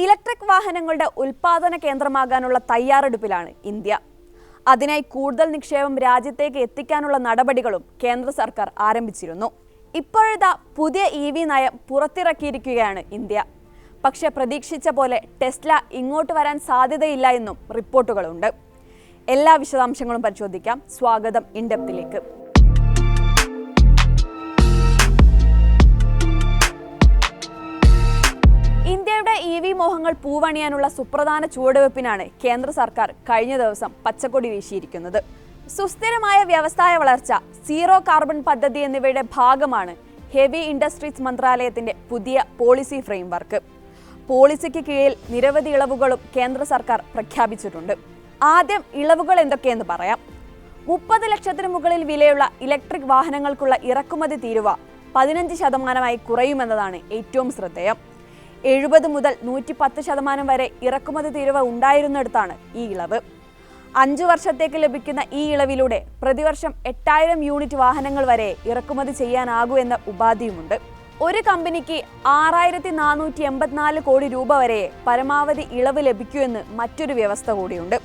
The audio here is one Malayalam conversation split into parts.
ഇലക്ട്രിക് വാഹനങ്ങളുടെ ഉൽപ്പാദന കേന്ദ്രമാകാനുള്ള തയ്യാറെടുപ്പിലാണ് ഇന്ത്യ. അതിനായി കൂടുതൽ നിക്ഷേപം രാജ്യത്തേക്ക് എത്തിക്കാനുള്ള നടപടികളും കേന്ദ്ര സർക്കാർ ആരംഭിച്ചിരുന്നു. ഇപ്പോഴത്തെ പുതിയ EV നയം പുറത്തിറക്കിയിരിക്കുകയാണ് ഇന്ത്യ. പക്ഷേ പ്രതീക്ഷിച്ച പോലെ ടെസ്ല ഇങ്ങോട്ട് വരാൻ സാധ്യതയില്ല എന്നും റിപ്പോർട്ടുകളുണ്ട്. എല്ലാ വിശദാംശങ്ങളും പരിശോധിക്കാം. സ്വാഗതം ഇൻഡെപ്തിലേക്ക്. ഇന്ത്യയുടെ EV മോഹങ്ങൾ പൂവണിയാനുള്ള സുപ്രധാന ചുവടുവെപ്പിനാണ് കേന്ദ്ര സർക്കാർ കഴിഞ്ഞ ദിവസം പച്ചക്കൊടി വീശിയിരിക്കുന്നത്. സുസ്ഥിരമായ വ്യവസായ വളർച്ച, സീറോ കാർബൺ പദ്ധതി എന്നിവയുടെ ഭാഗമാണ് ഹെവി ഇൻഡസ്ട്രീസ് മന്ത്രാലയത്തിന്റെ പുതിയ പോളിസി ഫ്രെയിംവർക്ക്. പോളിസിക്ക് കീഴിൽ നിരവധി ഇളവുകളും കേന്ദ്ര സർക്കാർ പ്രഖ്യാപിച്ചിട്ടുണ്ട്. ആദ്യം ഇളവുകൾ എന്തൊക്കെയെന്ന് പറയാം. 30 ലക്ഷത്തിന് മുകളിൽ വിലയുള്ള ഇലക്ട്രിക് വാഹനങ്ങൾക്കുള്ള ഇറക്കുമതി തീരുവ 15% കുറയുമെന്നതാണ് ഏറ്റവും ശ്രദ്ധേയം. 70 മുതൽ 110% വരെ ഇറക്കുമതി തീരുവ ഉണ്ടായിരുന്നിടത്താണ് ഈ ഇളവ്. 5 വർഷത്തേക്ക് ലഭിക്കുന്ന ഈ ഇളവിലൂടെ പ്രതിവർഷം 8000 യൂണിറ്റ് വാഹനങ്ങൾ വരെ ഇറക്കുമതി ചെയ്യാനാകൂ എന്ന ഉപാധിയുമുണ്ട്. ഒരു കമ്പനിക്ക് 6484 കോടി രൂപ വരെ പരമാവധി ഇളവ് ലഭിക്കൂ എന്ന് മറ്റൊരു വ്യവസ്ഥ കൂടിയുണ്ട്.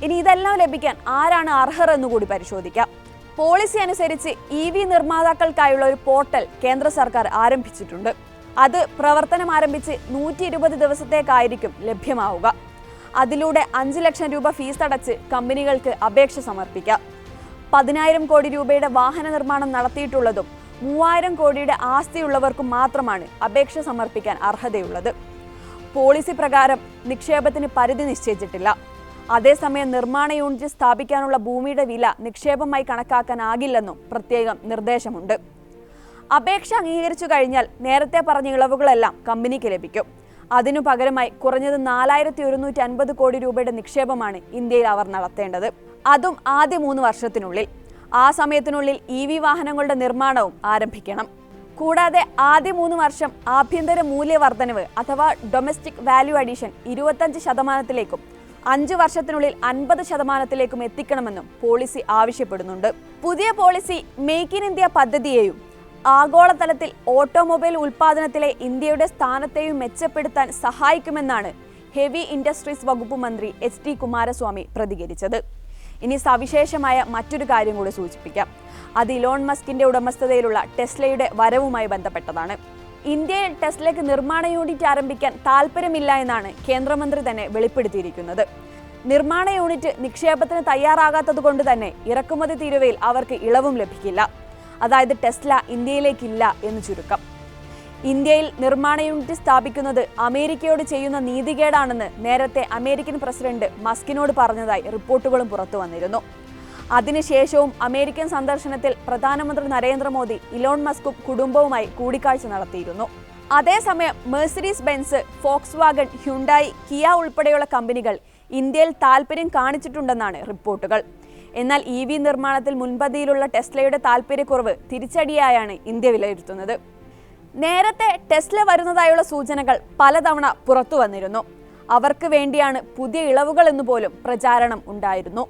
ഇനി ഇതെല്ലാം ലഭിക്കാൻ ആരാണ് അർഹർ എന്നുകൂടി പരിശോധിക്കാം. പോളിസി അനുസരിച്ച് EV നിർമ്മാതാക്കൾക്കായുള്ള ഒരു പോർട്ടൽ കേന്ദ്ര സർക്കാർ ആരംഭിച്ചിട്ടുണ്ട്. അത് പ്രവർത്തനം ആരംഭിച്ച് 120 ദിവസത്തേക്കായിരിക്കും ലഭ്യമാവുക. അതിലൂടെ 5 ലക്ഷം രൂപ ഫീസ് അടച്ച് കമ്പനികൾക്ക് അപേക്ഷ സമർപ്പിക്കാം. 10,000 കോടി രൂപയുടെ വാഹന നിർമ്മാണം നടത്തിയിട്ടുള്ളതും 3000 കോടിയുടെ ആസ്തിയുള്ളവർക്കും മാത്രമാണ് അപേക്ഷ സമർപ്പിക്കാൻ അർഹതയുള്ളത്. പോളിസി പ്രകാരം നിക്ഷേപത്തിന് പരിധി നിശ്ചയിച്ചിട്ടില്ല. അതേസമയം നിർമ്മാണ യൂണിറ്റ് സ്ഥാപിക്കാനുള്ള ഭൂമിയുടെ വില നിക്ഷേപമായി കണക്കാക്കാനാകില്ലെന്നും പ്രത്യേകം നിർദ്ദേശമുണ്ട്. അപേക്ഷ അംഗീകരിച്ചു കഴിഞ്ഞാൽ നേരത്തെ പറഞ്ഞ ഇളവുകളെല്ലാം കമ്പനിക്ക് ലഭിക്കും. അതിനു പകരമായി കുറഞ്ഞത് 4150 കോടി രൂപയുടെ നിക്ഷേപമാണ് ഇന്ത്യയിൽ അവർ നടത്തേണ്ടത്. അതും ആദ്യ 3 വർഷത്തിനുള്ളിൽ. ആ സമയത്തിനുള്ളിൽ EV വാഹനങ്ങളുടെ നിർമ്മാണവും ആരംഭിക്കണം. കൂടാതെ ആദ്യ 3 വർഷം ആഭ്യന്തര മൂല്യവർദ്ധനവ് അഥവാ ഡൊമസ്റ്റിക് വാല്യൂ അഡീഷൻ 25%ലേക്കും 5 വർഷത്തിനുള്ളിൽ 50%ലേക്കും എത്തിക്കണമെന്നും പോളിസി ആവശ്യപ്പെടുന്നുണ്ട്. പുതിയ പോളിസി മേക്ക് ഇൻ ഇന്ത്യ പദ്ധതിയെയും ആഗോളതലത്തിൽ ഓട്ടോമൊബൈൽ ഉൽപ്പാദനത്തിലെ ഇന്ത്യയുടെ സ്ഥാനത്തെയും മെച്ചപ്പെടുത്താൻ സഹായിക്കുമെന്നാണ് ഹെവി ഇൻഡസ്ട്രീസ് വകുപ്പ് മന്ത്രി HD കുമാരസ്വാമി പ്രതികരിച്ചത്. ഇനി സവിശേഷമായ മറ്റൊരു കാര്യം കൂടി സൂചിപ്പിക്കാം. അത് ഇലോൺ മസ്കിന്റെ ഉടമസ്ഥതയിലുള്ള ടെസ്ലയുടെ വരവുമായി ബന്ധപ്പെട്ടതാണ്. ഇന്ത്യയിൽ ടെസ്ലയ്ക്ക് നിർമ്മാണ യൂണിറ്റ് ആരംഭിക്കാൻ താല്പര്യമില്ല എന്നാണ് കേന്ദ്രമന്ത്രി തന്നെ വെളിപ്പെടുത്തിയിരിക്കുന്നത്. നിർമ്മാണ യൂണിറ്റ് നിക്ഷേപത്തിന് തയ്യാറാകാത്തത് കൊണ്ട് തന്നെ ഇറക്കുമതി തീരുവയിൽ അവർക്ക് ഇളവും ലഭിക്കില്ല. അതായത് ടെസ്ല ഇന്ത്യയിലേക്കില്ല എന്ന് ചുരുക്കം. ഇന്ത്യയിൽ നിർമ്മാണ യൂണിറ്റ് സ്ഥാപിക്കുന്നത് അമേരിക്കയോട് ചെയ്യുന്ന നീതികേടാണെന്ന് നേരത്തെ അമേരിക്കൻ പ്രസിഡന്റ് മസ്കിനോട് പറഞ്ഞതായി റിപ്പോർട്ടുകളും പുറത്തു വന്നിരുന്നു. അതിനുശേഷവും അമേരിക്കൻ സന്ദർശനത്തിൽ പ്രധാനമന്ത്രി നരേന്ദ്രമോദി ഇലോൺ മസ്കും കുടുംബവുമായി കൂടിക്കാഴ്ച നടത്തിയിരുന്നു. അതേസമയം Mercedes Benz, Volkswagen, Hyundai, Kia ഉൾപ്പെടെയുള്ള കമ്പനികൾ ഇന്ത്യയിൽ താൽപര്യം കാണിച്ചിട്ടുണ്ടെന്നാണ് റിപ്പോർട്ടുകൾ. എന്നാൽ EV നിർമ്മാണത്തിൽ മുൻപന്തിയിലുള്ള ടെസ്ലയുടെ താൽപര്യക്കുറവ് തിരിച്ചടിയായാണ് ഇന്ത്യ വിലയിരുത്തുന്നത്. നേരത്തെ ടെസ്ല വരുന്നതായുള്ള സൂചനകൾ പലതവണ പുറത്തു വന്നിരുന്നു. അവർക്ക് വേണ്ടിയാണ് പുതിയ ഇളവുകൾ എന്നുപോലും പ്രചാരണം ഉണ്ടായിരുന്നു.